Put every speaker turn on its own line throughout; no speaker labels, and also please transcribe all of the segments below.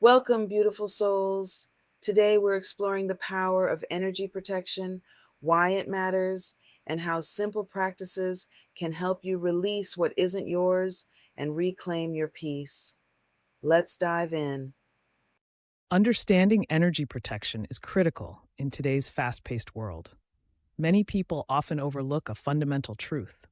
Welcome, beautiful souls. Today we're exploring the power of energy protection, why it matters, and how simple practices can help you release what isn't yours and reclaim your peace. Let's dive in.
Understanding energy protection is critical in today's fast paced world. Many people often overlook a fundamental truth: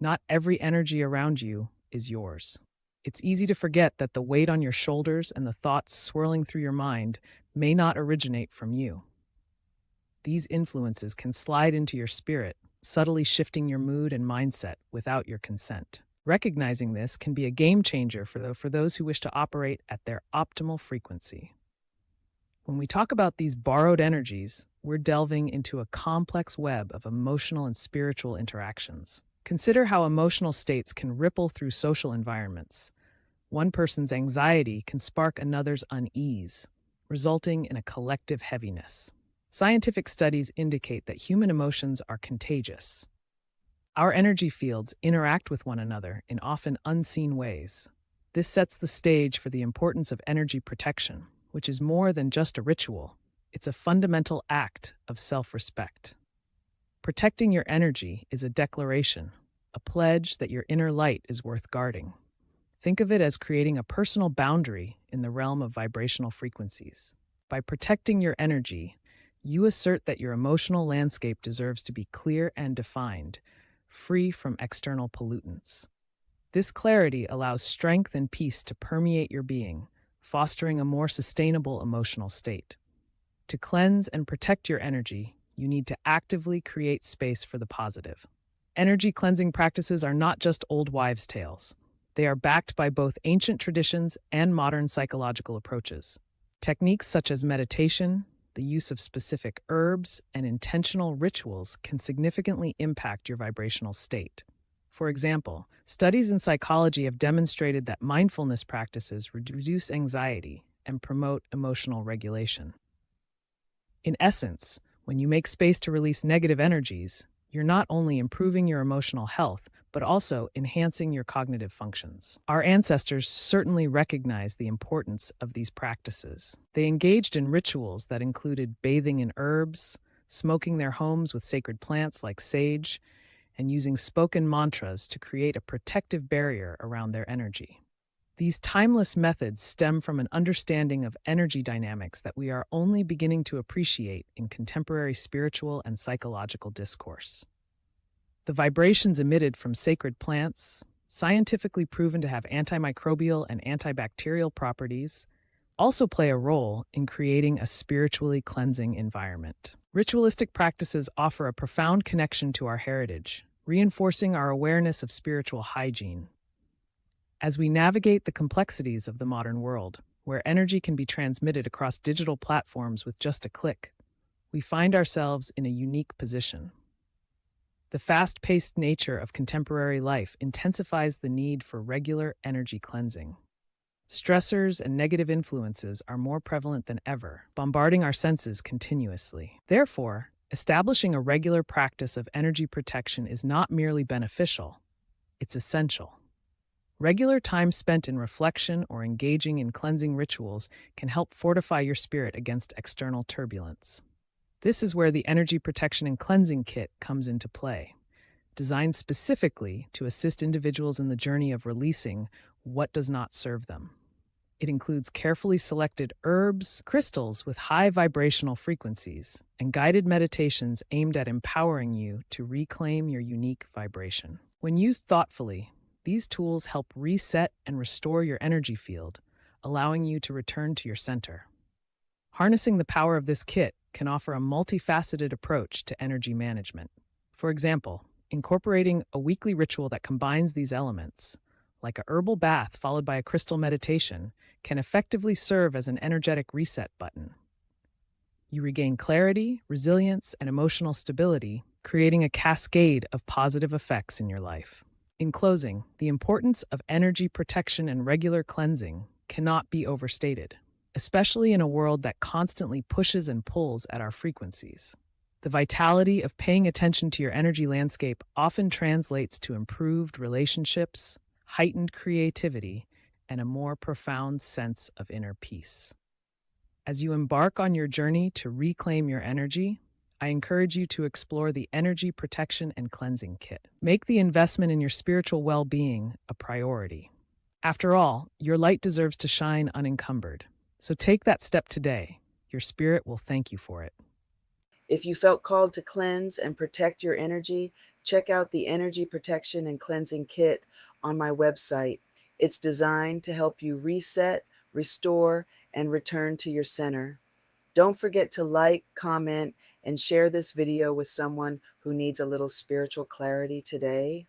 not every energy around you is yours. It's easy to forget that the weight on your shoulders and the thoughts swirling through your mind may not originate from you. These influences can slide into your spirit, subtly shifting your mood and mindset without your consent. Recognizing this can be a game changer for those who wish to operate at their optimal frequency. When we talk about these borrowed energies, we're delving into a complex web of emotional and spiritual interactions. Consider how emotional states can ripple through social environments. One person's anxiety can spark another's unease, resulting in a collective heaviness. Scientific studies indicate that human emotions are contagious. Our energy fields interact with one another in often unseen ways. This sets the stage for the importance of energy protection, which is more than just a ritual. It's a fundamental act of self-respect. Protecting your energy is a declaration, a pledge that your inner light is worth guarding. Think of it as creating a personal boundary in the realm of vibrational frequencies. By protecting your energy, you assert that your emotional landscape deserves to be clear and defined, free from external pollutants. This clarity allows strength and peace to permeate your being, fostering a more sustainable emotional state. To cleanse and protect your energy, you need to actively create space for the positive. Energy cleansing practices are not just old wives' tales. They are backed by both ancient traditions and modern psychological approaches. Techniques such as meditation, the use of specific herbs, and intentional rituals can significantly impact your vibrational state. For example, studies in psychology have demonstrated that mindfulness practices reduce anxiety and promote emotional regulation. In essence, when you make space to release negative energies, you're not only improving your emotional health, but also enhancing your cognitive functions. Our ancestors certainly recognized the importance of these practices. They engaged in rituals that included bathing in herbs, smoking their homes with sacred plants like sage, and using spoken mantras to create a protective barrier around their energy. These timeless methods stem from an understanding of energy dynamics that we are only beginning to appreciate in contemporary spiritual and psychological discourse. The vibrations emitted from sacred plants, scientifically proven to have antimicrobial and antibacterial properties, also play a role in creating a spiritually cleansing environment. Ritualistic practices offer a profound connection to our heritage, reinforcing our awareness of spiritual hygiene. As we navigate the complexities of the modern world, where energy can be transmitted across digital platforms with just a click, we find ourselves in a unique position. The fast-paced nature of contemporary life intensifies the need for regular energy cleansing. Stressors and negative influences are more prevalent than ever, bombarding our senses continuously. Therefore, establishing a regular practice of energy protection is not merely beneficial, it's essential. Regular time spent in reflection or engaging in cleansing rituals can help fortify your spirit against external turbulence. This is where the Energy Protection and Cleansing Kit comes into play, designed specifically to assist individuals in the journey of releasing what does not serve them. It includes carefully selected herbs, crystals with high vibrational frequencies, and guided meditations aimed at empowering you to reclaim your unique vibration. When used thoughtfully, these tools help reset and restore your energy field, allowing you to return to your center. Harnessing the power of this kit can offer a multifaceted approach to energy management. For example, incorporating a weekly ritual that combines these elements, like a herbal bath followed by a crystal meditation, can effectively serve as an energetic reset button. You regain clarity, resilience, and emotional stability, creating a cascade of positive effects in your life. In closing, the importance of energy protection and regular cleansing cannot be overstated, especially in a world that constantly pushes and pulls at our frequencies. The vitality of paying attention to your energy landscape often translates to improved relationships, heightened creativity, and a more profound sense of inner peace. As you embark on your journey to reclaim your energy, I encourage you to explore the Energy Protection and Cleansing Kit. Make the investment in your spiritual well being a priority. After all, your light deserves to shine unencumbered. So take that step today. Your spirit will thank you for it.
If you felt called to cleanse and protect your energy, check out the Energy Protection and Cleansing Kit on my website. It's designed to help you reset, restore, and return to your center. Don't forget to like, comment, and share this video with someone who needs a little spiritual clarity today.